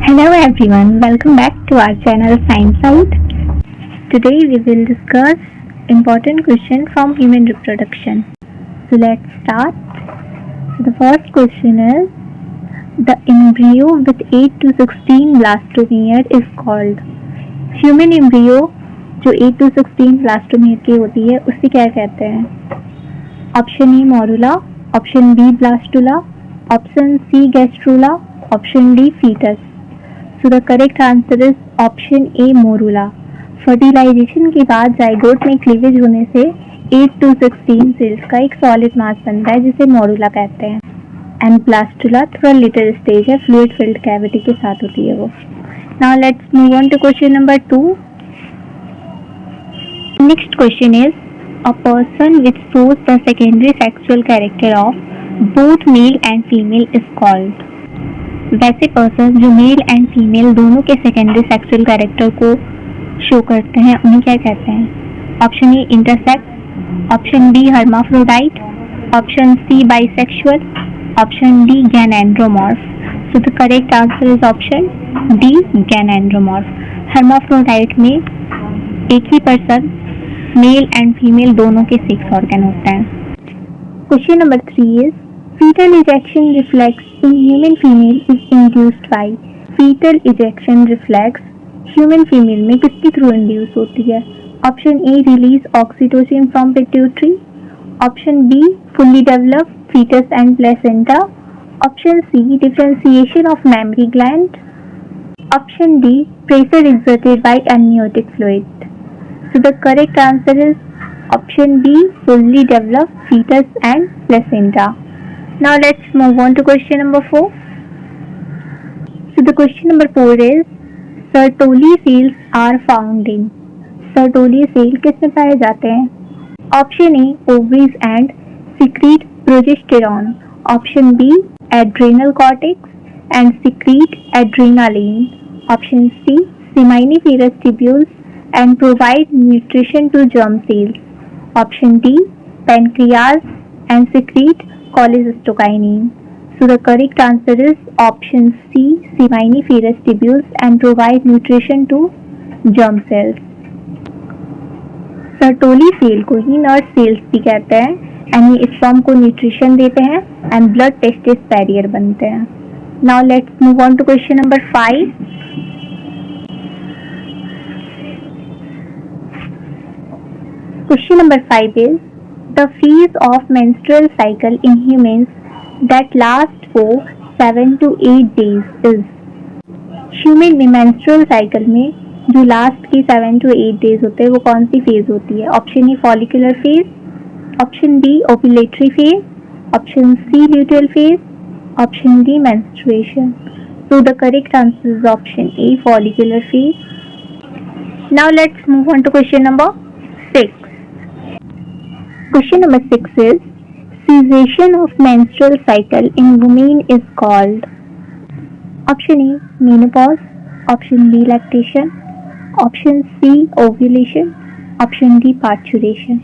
Hello everyone, welcome back to our channel Science Out. Today we will discuss important question from human reproduction. So let's start. So the first question is, the embryo with 8 to 16 blastomere is called. Human embryo जो 8 to 16 blastomere की होती है उसे क्या कहते हैं? Option A morula, option B blastula, option C gastrula, option D fetus. So the correct answer is option A morula. Fertilisation के बाद जाइगोट में क्लीवेज होने से 8 to 16 सेल्स का एक सॉलिड मास बनता है जिसे मोरुला कहते हैं. एंड ब्लास्टुला थोड़ा लेटर स्टेज है, फ्लूइड फिल्ड कैविटी के साथ होती है वो. Now let's move on to question number 2. Next question is, a person which shows the secondary sexual character of both male and female is called. वैसे person जो male and female दोनों के secondary sexual character को show करते हैं उन्हें क्या कहते हैं? Option A intersex, option B hermaphrodite, option C bisexual, option D gynandromorph. So the correct answer is option D gynandromorph. Hermaphrodite में एक ही पर्सन मेल एंड फीमेल दोनों के सेक्स ऑर्गन होते हैं. Question number 3 is, fetal ejection reflex in human female is induced by. fetal ejection reflex human female में किसके through induce होती है? Option A release oxytocin from pituitary, option B fully develop fetus and placenta, option C differentiation of memory gland, option D pressure exerted by amniotic fluid. So the correct answer is option B fully developed fetus and placenta. Now let's move on to question number 4. So the question number 4 is, Sertoli cells are found in. Sertoli cell किसमें पाए जाते हैं? Option A ovaries and secrete progesterone, option B adrenal cortex and secrete adrenaline, option C seminiferous tubules and provide nutrition to germ cells, option D pancreas and secrete cholecystokinin. So the correct answer is option C seminiferous tubules and provide nutrition to germ cells. Sertoli cell को ही nerve cells भी कहते हैं and ये sperm को nutrition देते हैं and blood testis barrier बनते हैं. Now let's move on to question number 5. Question number 5 is, the phase of menstrual cycle in humans that last for 7 to 8 days is. Human में menstrual cycle में जो last की 7 to 8 days होते हैं वो कौन सी फेज होती है? Option A follicular phase, option B ovulatory phase, option C luteal phase, option D menstruation. So the correct answer is option A follicular phase. Now let's move on to question number 6. Question number 6 is, cessation of menstrual cycle in women is called. Option A menopause, option B lactation, option C ovulation, option D parturition.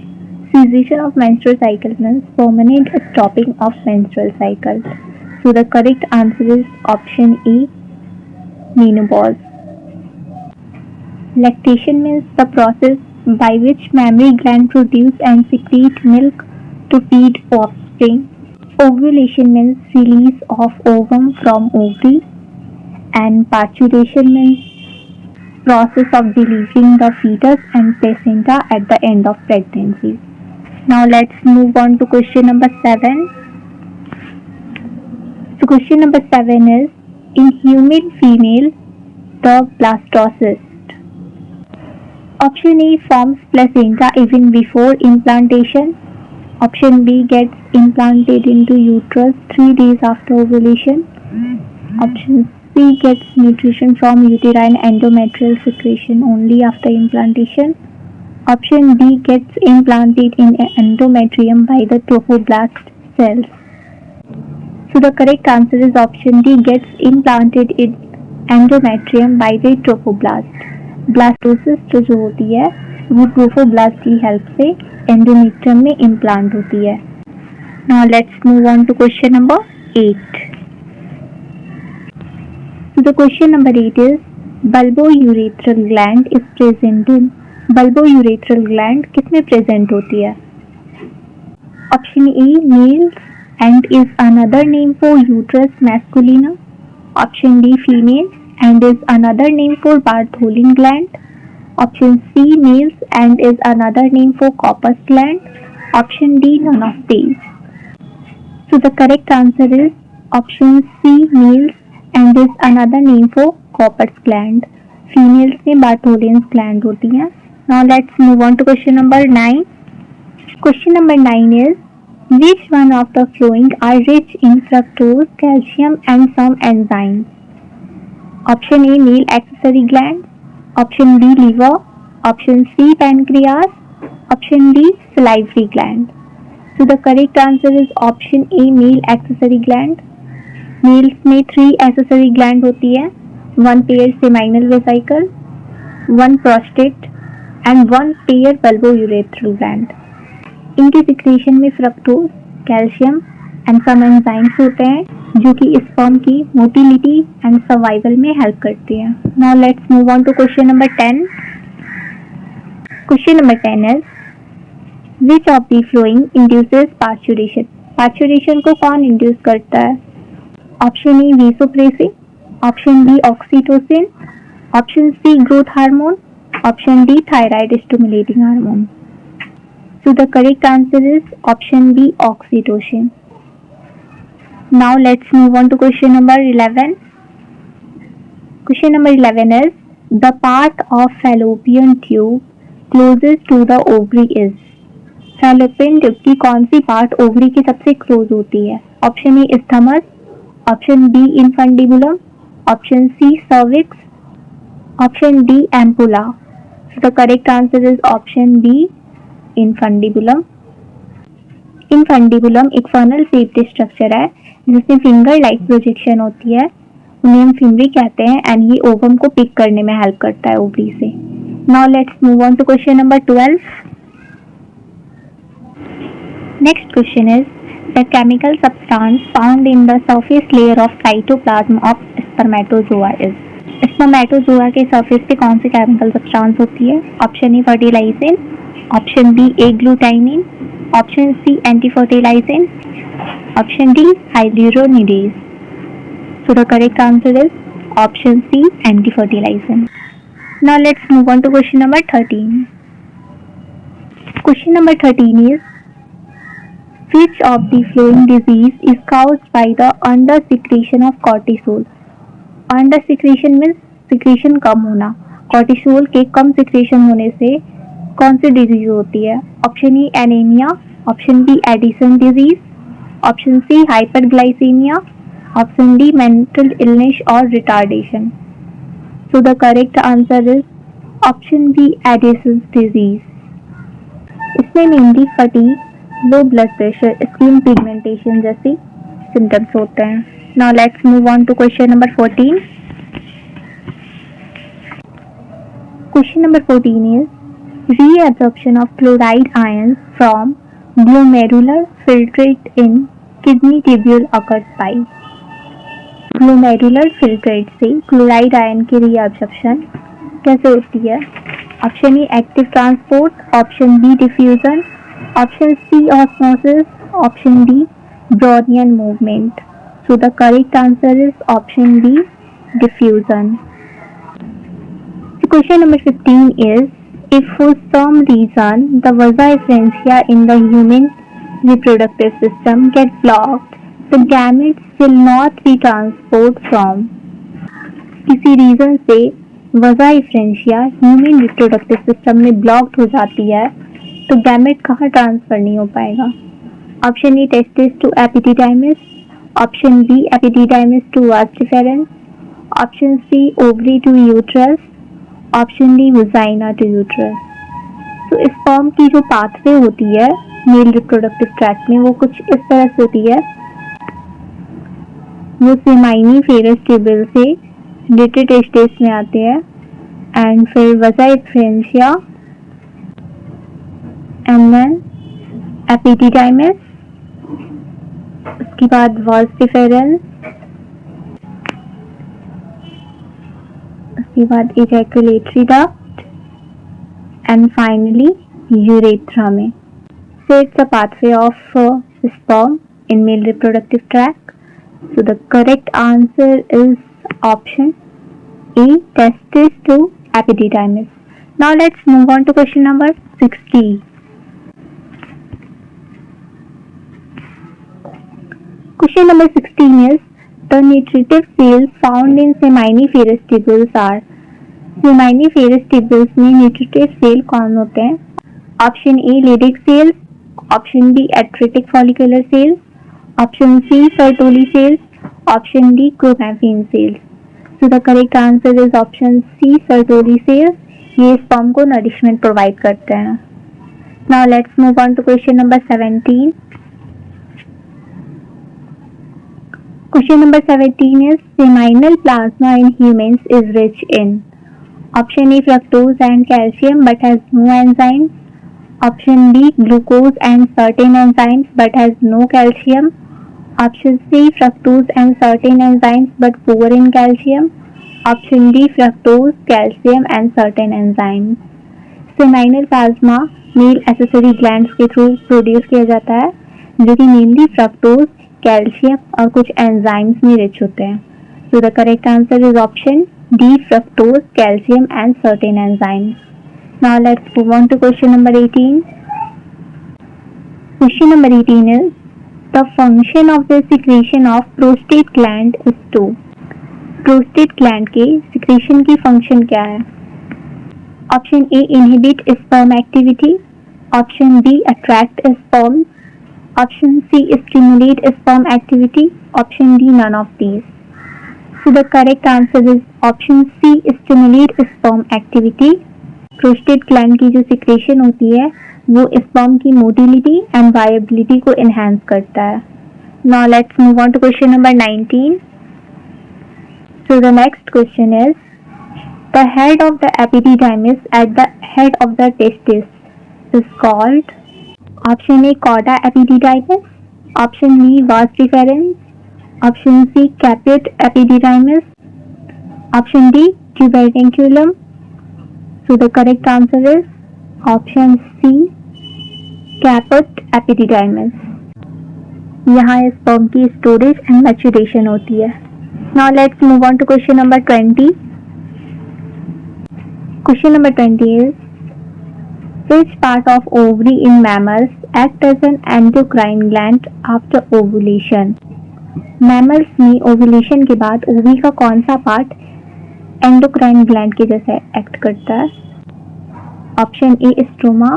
Cessation of menstrual cycle means permanent stopping of menstrual cycle. So the correct answer is option A menopause. Lactation means the process by which mammary gland produce and secrete milk to feed offspring. Ovulation means release of ovum from ovary, and parturition means process of delivering the fetus and placenta at the end of pregnancy. Now let's move on to question number 7. So question number 7 is, in human female the blastocyst. Option A forms placenta even before implantation. Option B gets implanted into uterus 3 days after ovulation. Option C gets nutrition from uterine endometrial secretion only after implantation. Option D gets implanted in endometrium by the trophoblast cells. So the correct answer is option D gets implanted in endometrium by the trophoblast. Blastocyst जो होती है वो trophoblast की help से endometrium में implant होती है. Now let's move on to question number 8. So the question number 8 is bulbourethral gland is present in. bulbourethral gland किसमें present होती है? Option A males and is another name for uterus masculina. Option D females and is another name for Bartholin gland. Option C males and is another name for corpus gland. Option D none of these. So the correct answer is option C males and is another name for corpus gland. Females में Bartholin's gland होती हैं. Now let's move on to question number 9. Question number 9 is which one of the following are rich in fructose, calcium and some enzymes? Option A male accessory gland. Option B liver. Option C pancreas. Option D salivary gland. So the correct answer is option A male accessory gland. Males में 3 accessory gland होती है, 1 pair seminal vesicle, 1 prostate and 1 pair bulbourethral gland. इनकी secretion में fructose, calcium and some enzymes होते हैं जो कि sperm की मोटिलिटी एंड सर्वाइवल में हेल्प करती हैं. Now let's move on to question number 10. Question number 10 is which of the following induces parturition. Parturition को कौन इंड्यूस करता है? Option A vasopressin, option B oxytocin, option C growth hormone, option D thyroid stimulating hormone. So the correct answer is option B oxytocin. Now let's move on to question number 11. Question number 11 is the part of fallopian tube closest to the ovary is. Fallopian tube की कौन C part ovary के सबसे close होती है? Option A isthmus, option B infundibulum, option C cervix, option D ampulla. So the correct answer is option B infundibulum. Infundibulum एक funnel shaped structure है जिसमें finger like projection होती है, उन्हें हम फिमरी कहते हैं एंड ये ओवम को पिक करने में हेल्प करता है ओवरी से. Now let's move on to question number 12. Next question is the chemical substance found in the surface layer of cytoplasm of spermatozoa is. Spermatozoa के सरफेस पे कौन सी केमिकल सब्सटेंस होती है? Option A fertilizin, option B agglutinin, option C antifertilizin, option D hyaluronidase. So the correct answer is option C antifertilizin. Now let's move on to question number 13. Question number 13 is which of the following disease is caused by the under secretion of cortisol. Under secretion means secretion कम होना. Cortisol के कम secretion होने से कौन सी disease होती है? Option A anaemia, option B Addison disease, option C hyperglycaemia, option D mental illness और retardation. So the correct answer is option B Addison disease. इसमें mainly fatigue, low blood pressure, skin pigmentation जैसी symptoms होते हैं. Now let's move on to question number 14. Question number 14 is reabsorption of chloride ions from glomerular filtrate in kidney tubule occurs by. glomerular filtrate से chloride ion की reabsorption कैसे होती है? Option A active transport, option B diffusion, option C osmosis, option D Brownian movement. So the correct answer is option B, diffusion. So question number 15 is, if for some reason the vasa efferentia in the human reproductive system get blocked, the gametes will not be transported from. किसी reason से वसा efferentia human reproductive system में blocked हो जाती है तो gamete कहाँ transfer नहीं हो पाएगा? Option A testis to epididymis, option B epididymis to vas deferens, option C ovary to uterus, option D vagina to uterus. तो स्पर्म की जो पाथवे होती है मेल रिप्रोडक्टिव ट्रैक्ट में वो कुछ इस तरह से होती है. वो सेमाइनी फेरस ट्यूबल से रिलेटेड स्टेज में आते हैं एंड फिर वसा एफरेंशिया एंड देन एपिडिडाइमिस, उसके बाद वास डिफरेंस उसके बाद ejaculatory duct and finally urethra में. So it's the pathway of sperm in male reproductive tract. So the correct answer is option A, testis to epididymis. Now let's move on to question number 60. Question number 16 is the nutritive cells found in seminiferous tubules are. Seminiferous tubules में nutritive cell कौन होते हैं? Option A, Leydig cells. Option B, atretic follicular cells. Option C, Sertoli cells. Option D, chromaffin cells. So the correct answer is option C, Sertoli cells. ये sperm को nourishment provide करते हैं. Now let's move on to question number 17. Question number 17 is seminal plasma in humans is rich in. Option A, fructose and calcium but has no enzymes. Option B, glucose and certain enzymes but has no calcium. Option C, fructose and certain enzymes but poor in calcium. Option D, fructose, calcium and certain enzymes. Seminal plasma male accessory glands के through produce किया जाता है जो कि mainly fructose, calcium और कुछ enzymes में rich होते हैं. So the correct answer is option D, fructose, calcium and certain enzymes. Now let's move on to question number 18. Question number 18 is the function of the secretion of prostate gland is to. Prostate gland के secretion की function क्या है? Option A, inhibit sperm activity. Option B, attract sperm. Option C, stimulate sperm activity. Option D, none of these. So the correct answer is option C, stimulate sperm activity. Prostate gland की जो secretion होती है वो sperm की motility and viability को enhance करता है. Now let's move on to question number 19. So the next question is the head of the epididymis at the head of the testis is called. Option A, cauda epididymis. Option B, vas deferens. Option C, caput epididymis. Option D, tuberculum. So the correct answer is option C, caput epididymis. यहाँ sperm की storage and maturation होती है. Now let's move on to question number 20. Question number 20 is which part of ovary in mammals act as an endocrine gland after ovulation? Mammals में ovulation के बाद ovary का कौन सा part एंडोक्राइन ग्लैंड के जैसे एक्ट करता है? Option A, stroma.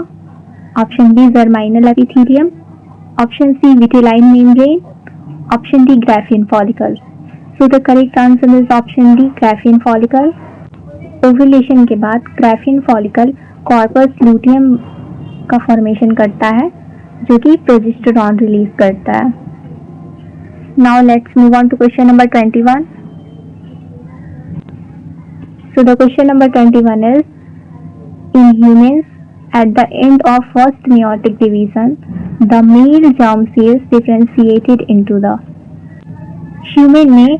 Option B, germinal epithelium. Option C, vitelline membrane. Option D, Graafian follicle. So the correct answer is option D, Graafian follicle. Ovulation के बाद ग्राफिन फॉलिकल कॉर्पस लूटियम का formation करता है जो कि progesterone release करता है. Now let's move on to question number 21. So the question number 21 is in humans at the end of first meiotic division the male germ cells differentiated into the. Human में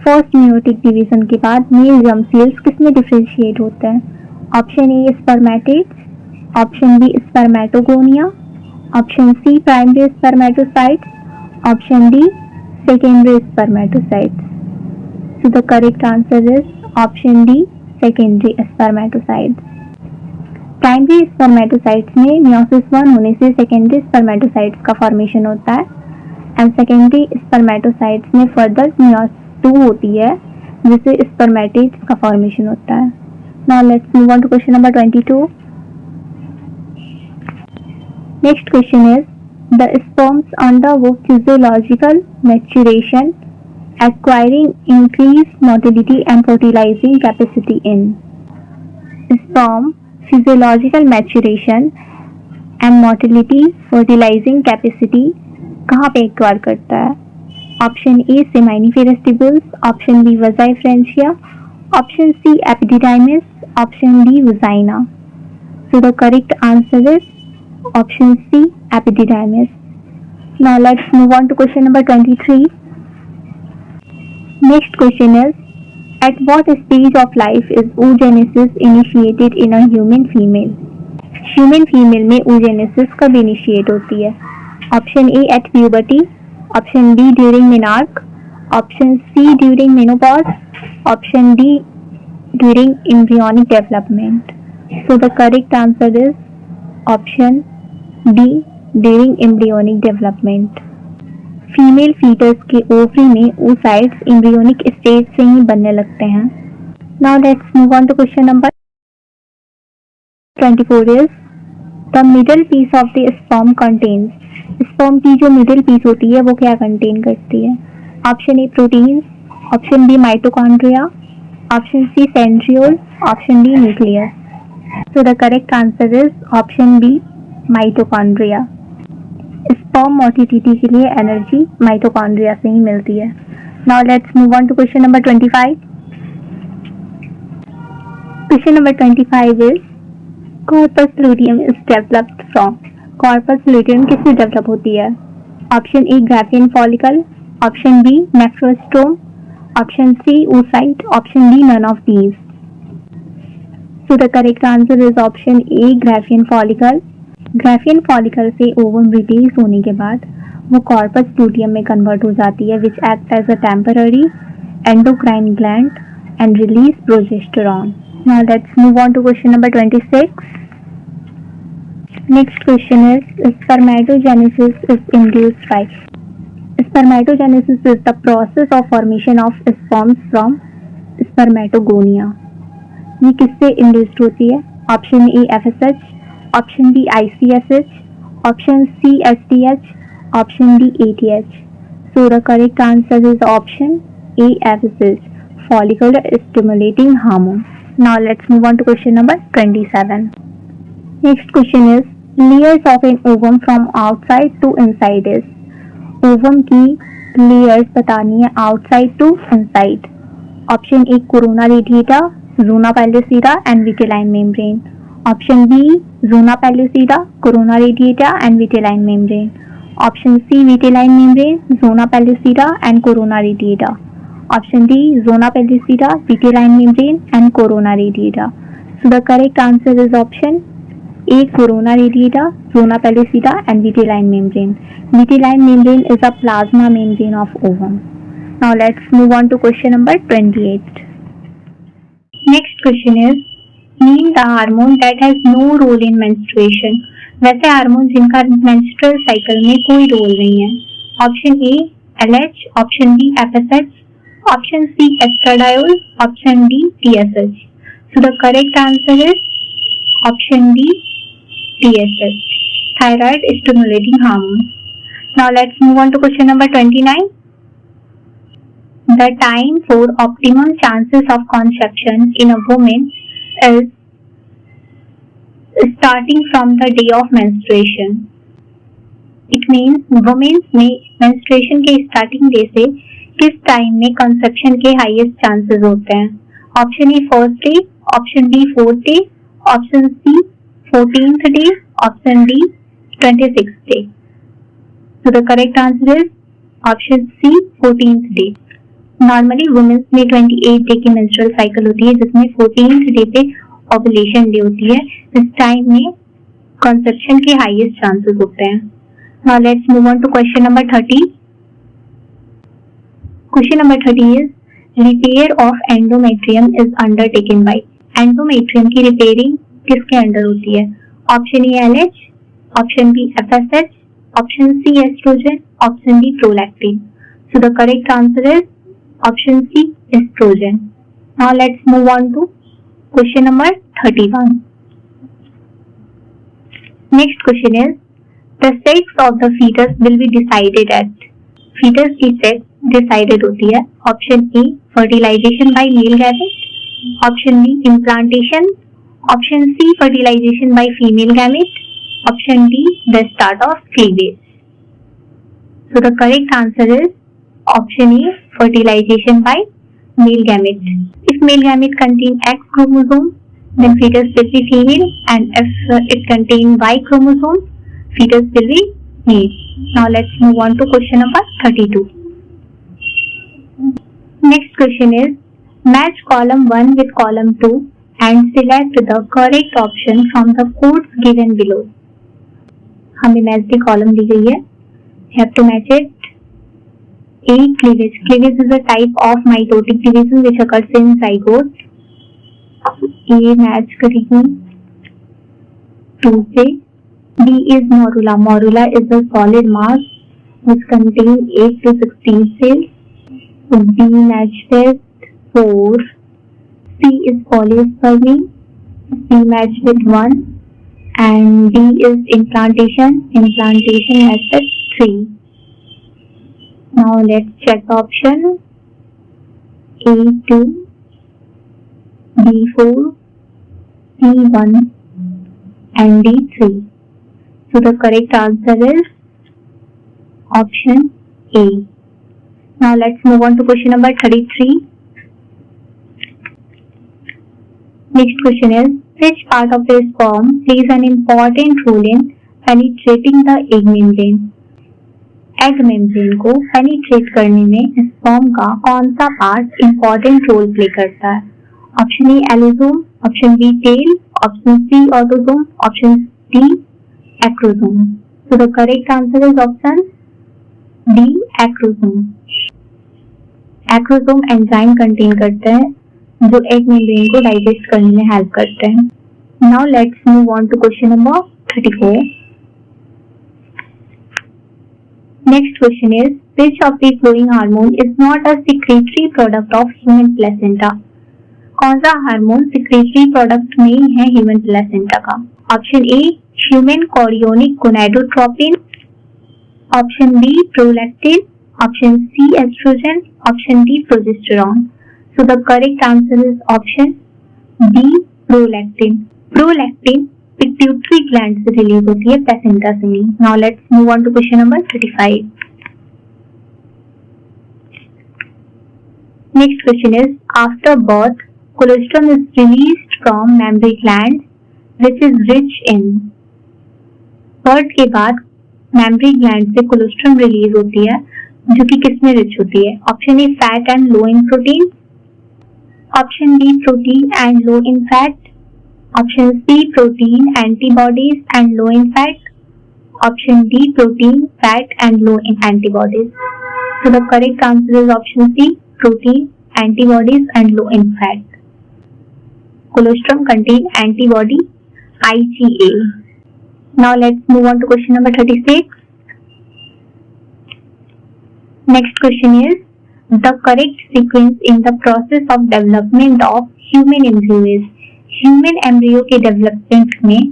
first meiotic division के बाद male germ cells किसमें differentiate होते हैं? Option A, spermatids. Option B, spermatogonia. Option C, primary spermatocytes. Option D, secondary spermatocytes. So the correct answer is option D, secondary spermatocytes. Primary spermatocytes में meiosis 1 होने से secondary spermatocytes का formation होता है and secondary spermatocytes में further meiosis 2 होती है जिससे स्पर्मेटिड्स का फॉर्मेशन होता है. Now let's move on to question number 22. Next question is the sperms undergo physiological maturation acquiring increased motility and fertilizing capacity in. Sperm physiological maturation and motility fertilizing capacity कहाँ पे acquire करता है? Option A, seminiferous tubules. Option B, vasa efferentia. Option C, epididymis. Option D, vagina. So the correct answer is option C, epididymis. Now let's move on to question number 23. Next question is At what stage of life is oogenesis initiated in a human female? Human female में oogenesis कब initiate होती है? Option A at puberty, option B during menarche, option C during menopause, option D during embryonic development. So the correct answer is option D during embryonic development. Female fetus के ovary में oocytes embryonic stage से ही बनने लगते हैं. Now let's move on to question number 24 is the middle piece of the sperm contains. Sperm की जो middle piece होती है वो क्या कंटेन करती है? Option A protein, option B mitochondria, option C centriole, option D nucleus. So the correct answer is option B mitochondria. Sperm motility के लिए एनर्जी माइटोकॉन्ड्रिया से ही मिलती है. Now let's move on to question number 25. Question number 25 is corpus luteum is developed from. Corpus luteum किससे develop होती है? Option A Graafian follicle, option B nephrostome, option C oocyte, option D none of these. So the correct answer is option A Graafian follicle. Graafian follicle से ovum release होने के बाद वो corpus luteum में convert हो जाती है, which act as a temporary endocrine gland and release progesterone. Now let's move on to question number 26. Next question is spermatogenesis is induced by. Spermatogenesis is the process of formation of sperms from spermatogonia. ये किससे induced होती है? Option A FSH, option B ICSH, option C STH, option D ATH. So the correct answer is option A FSH, follicular stimulating hormone. Now let's move on to question number 27. Next question is layers of an ovum from outside to inside is. Ovum की layers बतानी है outside to inside. Option A corona radiata, zona pellucida and vitelline membrane. Option B zona pellucida, corona radiata and vitelline membrane. Option C vitelline membrane, zona pellucida and corona radiata. Option D zona pellucida, vitelline membrane and corona radiata. So the correct answer is option A corona radiata, zona pellucida and vitelline membrane. Vitelline membrane is a plasma membrane of ovum. Now let's move on to question number 28. Next question is name the hormone that has no role in menstruation. वैसे hormone जिनका menstrual cycle में कोई role नहीं है. Option A LH, option B FSH, option C estradiol, option D TSH. So the correct answer is option D TSH, thyroid stimulating hormone. Now let's move on to question number 29. The time for optimum chances of conception in a woman is starting from the day of menstruation. It means women में menstruation के starting day से किस time में conception के highest chances होते हैं? Option A first day, option B fourth day, option C 14th day, option D 26th day. So the correct answer is option C 14th day. Normally womens में 28 day की menstrual cycle होती है, जिसमें 14th day पे ovulation day होती है. इस time में कंसेप्शन के हाईएस्ट चांसेस होते हैं. Now let's move on to question number 30. Question number 30 is repair of endometrium is undertaken by. Endometrium की repairing किसके अंडर होती है? Option A LH, option B FSH, option C estrogen, option D prolactin. So the correct answer is option C estrogen. Now let's move on to question number 31. Next question is the sex of the fetus will be decided at. fetus की sex decided होती है. Option A fertilisation by male gamete, option B implantation, option C fertilisation by female gamete, option D the start of cleavage. So the correct answer is option A fertilisation by male gamete. If male gamete contain X chromosome, then fetus will be female, and if it contain Y chromosome, fetus will be male. Now let's move on to question number 32. Next question is Match column 1 with column 2 and select the correct option from the codes given below. हमें match the column दी गई है. You have to match it. A. Cleavage. Cleavage is a type of mitotic division which occurs in zygote. A match करेगी 2 से. B is morula. Morula is a solid mass which contains 8 to 16 cells. So B matched with 4. C is polyspermy. C matched with 1. And D is implantation. Implantation matched with 3. Now let's check the option. A2, B4, C1 and D3. So the correct answer is option A. Now let's move on to question number 33. Next question is, which part of the sperm plays an important role in penetrating the egg membrane? Egg membrane को penetrate करने में sperm का कौन सा part important role play करता है? Option A allosome, option B tail, option C autosome, option D acrosome. So the correct answer is option D acrosome. Acrosome enzyme contain करते हैं जो एग मेम्ब्रेन को डाइजेस्ट करने में हेल्प करते हैं. Now let's move on to question number 34. Next question is, which of the following hormone is not a secretory product of human placenta? कौन सा हार्मोन secretory product नहीं है human placenta का? Option A human chorionic gonadotropin, option B prolactin, option C estrogen, option D progesterone. So the correct answer is option B prolactin. Prolactin pituitary gland से release होती है, placenta से नहीं. Now let's move on to question number 35. Next question is, after birth cholesterol is released from mammary gland which is rich in. Birth के बाद mammary gland से cholesterol release होती है जो कि किसमें रिच होती है? Option A fat and low in protein, option B protein and low in fat, option C protein, antibodies and low in fat, option D protein, fat and low in antibodies. So the correct answer is option C protein, antibodies and low in fat. Colostrum contain antibody IgA. Now let's move on to question number 36. Next question is, the correct sequence in the process of development of human embryo is. Human embryo के development में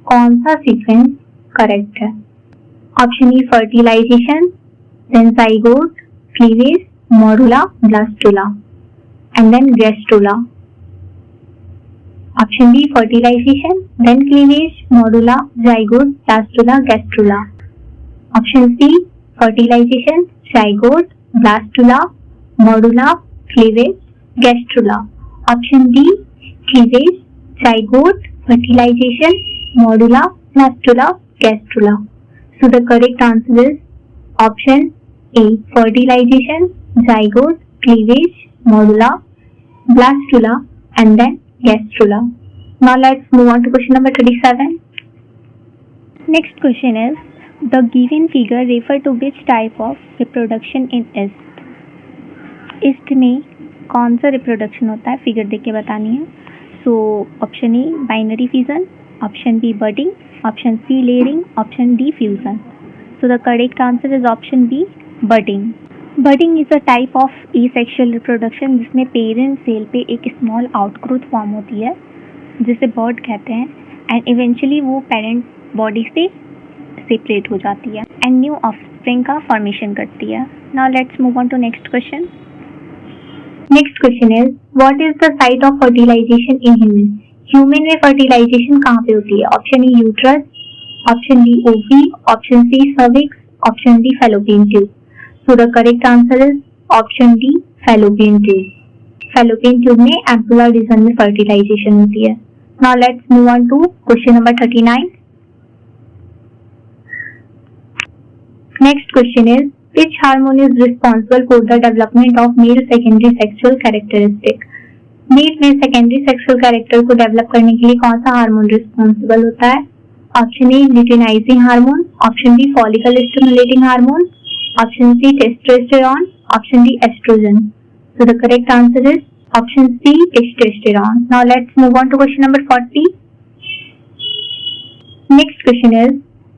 कौन सा sequence correct है? Option A fertilization, then zygote, cleavage, morula, blastula and then gastrula. Option B fertilization, then cleavage, morula, zygote, blastula, gastrula. Option C fertilization, zygote, blastula, morula, cleavage, gastrula. Option D cleavage, zygote, fertilization, modula, blastula, gastrula. So the correct answer is option A fertilization, zygote, cleavage, modula, blastula and then gastrula. Now let's move on to question number 37. Next question is, the given figure refer to which type of reproduction in yeast? yeast में कौन सा reproduction होता है? Figure देख के बतानी है. So option A binary fission, option B budding, option C layering, option D fusion. So the correct answer is option B budding. Budding is a type of asexual reproduction जिसमें parent cell पे एक small outgrowth form होती है जिसे bud कहते हैं and eventually वो parent body से सेपरेट हो जाती है एंड न्यू ऑफस्प्रिंग का फॉर्मेशन करती है. Now let's move on to next question. Next question is, what is the site of fertilization in human? Human में फर्टिलाइजेशन कहाँ पे होती है? Option A uterus, option B ovary, option C cervix, option D fallopian tube. So the correct answer is option D fallopian tube. Fallopian tube में ampullar region में fertilization होती है. Now let's move on to question number 39. Next question is, which hormone is responsible for the development of male secondary sexual characteristic? मीट में secondary sexual character को develop करने के लिए कौन सा हार्मोन रिस्पॉन्सिबल होता है? Option A luteinizing hormone, option B follicle stimulating hormone, option C testosterone, option D estrogen. So the correct answer is option C, testosterone. Now let's move on to question number 40. Next question is,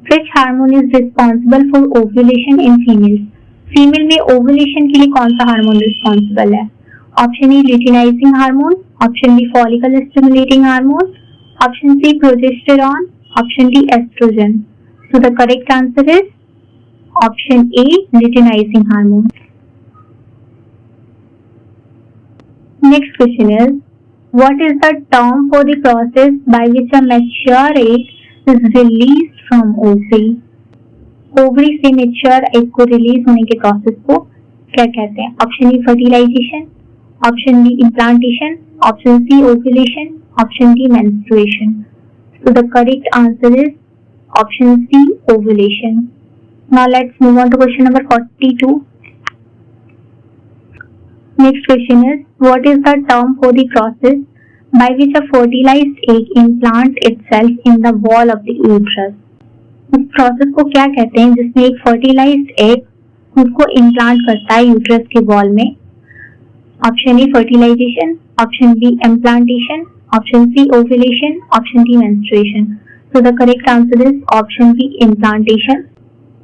which hormone is responsible for ovulation in females? Female में ovulation के लिए कौन सा hormone responsible है? Option A luteinizing hormone, option B follicle stimulating hormone, option C progesterone, option D estrogen. So the correct answer is option A luteinizing hormone. Next question is, what is the term for the process by which a mature egg is released from ovary? Ovary से mature egg को release होने के process को क्या कहते हैं? Option A fertilization, option B implantation, option C ovulation, option D menstruation. So the correct answer is option C ovulation. Now let's move on to question number 42. Next question is, what is the term for the process by which a fertilized egg implant itself in the wall of the uterus? उस process को क्या कहते हैं जिसमें एक fertilised egg खुद को implant करता है यूट्रस के वॉल में? Option A fertilization, option B implantation, option C ovulation, option D menstruation. So the correct answer is option B implantation.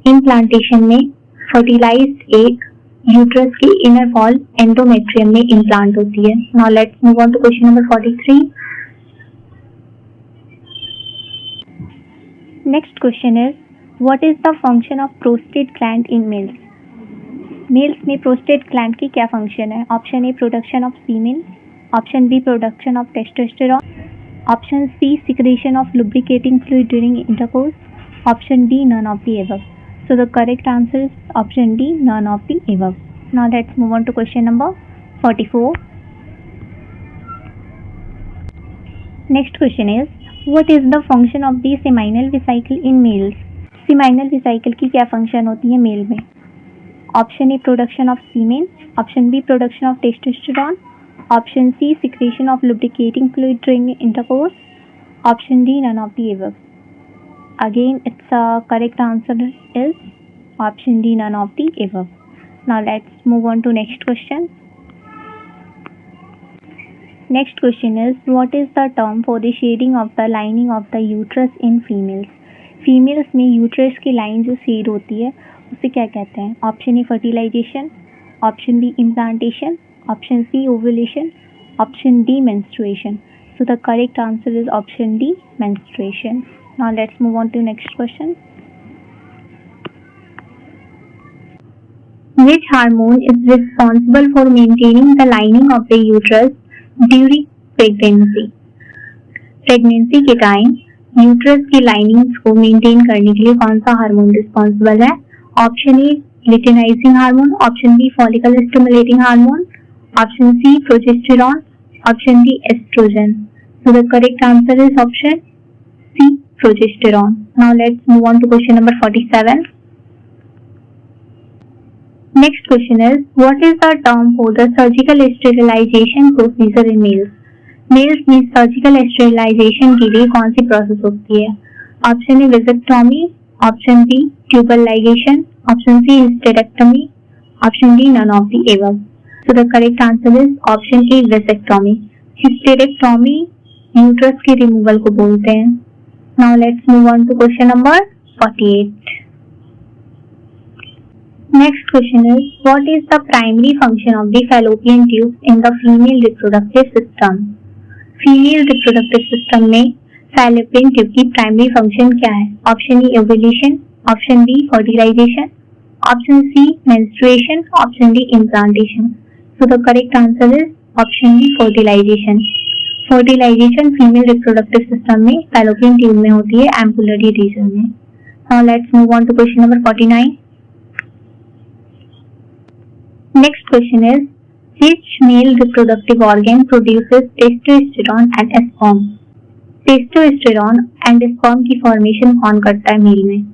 Implantation में फर्टिलाइज्ड एग यूट्रस की इनर वॉल एंडोमेट्रियम में implant होती है. Now let's move on to question number 43. Next question is, what is the function of prostate gland in males? Males में prostate gland की क्या function है? Option A production of semen, option B production of testosterone, option C secretion of lubricating fluid during intercourse, option D none of the above. So the correct answer is option D, none of the above. Now let's move on to question number 44. Next question is, what is the function of the seminal vesicle in males? Seminal vesicle की क्या function होती है male में? Option A production of semen, option B production of testosterone, option C secretion of lubricating fluid during intercourse, option D none of the above. Again, its correct answer is option D, none of the above. Now let's move on to next question. Next question is, what is the term for the shading of the lining of the uterus in females? Females में uterus की line जो shade होती है उसे क्या कहते हैं? Option A fertilization, option B implantation, option C ovulation, option D menstruation. So the correct answer is option D, menstruation. Now let's move on to next question. Which hormone is responsible for maintaining the lining of the uterus during pregnancy? Pregnancy के time uterus की linings को maintain करने के लिए कौन सा hormone responsible है? Option A luteinizing hormone, option B follicle stimulating hormone, option C progesterone, option D estrogen. So the correct answer is option C progesterone. Now let's move on to question number 47. Next question is, what is the term for the surgical sterilization procedure in males? Males में surgical sterilization के लिए कौन सी process होती है? Option A vasectomy, option B tubal ligation, option C hysterectomy, option D none of the above. So the correct answer is option A vasectomy. Hysterectomy uterus के removal को बोलते हैं. Now let's move on to question number 48. Next question is, what is the primary function of the fallopian tube in the female reproductive system? Female reproductive system में fallopian tube की primary function क्या है? Option ए ovulation, ऑप्शन बी fertilization, ऑप्शन सी menstruation, ऑप्शन डी implantation. So the correct answer is option B, fertilization. Fertilization female reproductive system में फैलोपियन ट्यूब में होती है, एम्पुलरी रीजन में. Now let's move on to question number 49. Next question is, which male reproductive organ produces testosterone and sperm? Testosterone and sperm की formation कौन करता है male में?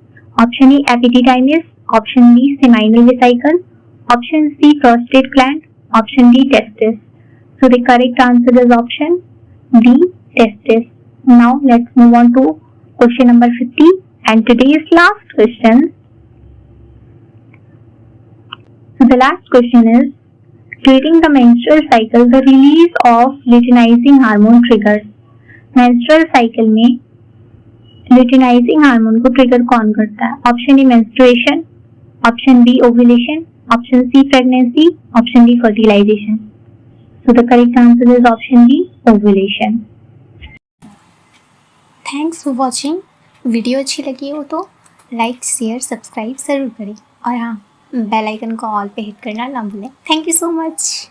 Option A epididymis, option B seminal vesicle, option C prostate gland, option D testis. So the correct answer is option D, testis. Now let's move on to question number 50 and today's last question. So the last question is, during the menstrual cycle, the release of luteinizing hormone triggers. Menstrual cycle में luteinizing hormone को trigger कौन करता है? Option A menstruation, option B ovulation, option C pregnancy, option D fertilization. So the correct answer is option D ovulation. Thanks for watching. Video अच्छी लगी हो तो like share subscribe ज़रूर करें और हाँ बेल आइकन को ऑल पे हिट करना ना भूलें. Thank you so much.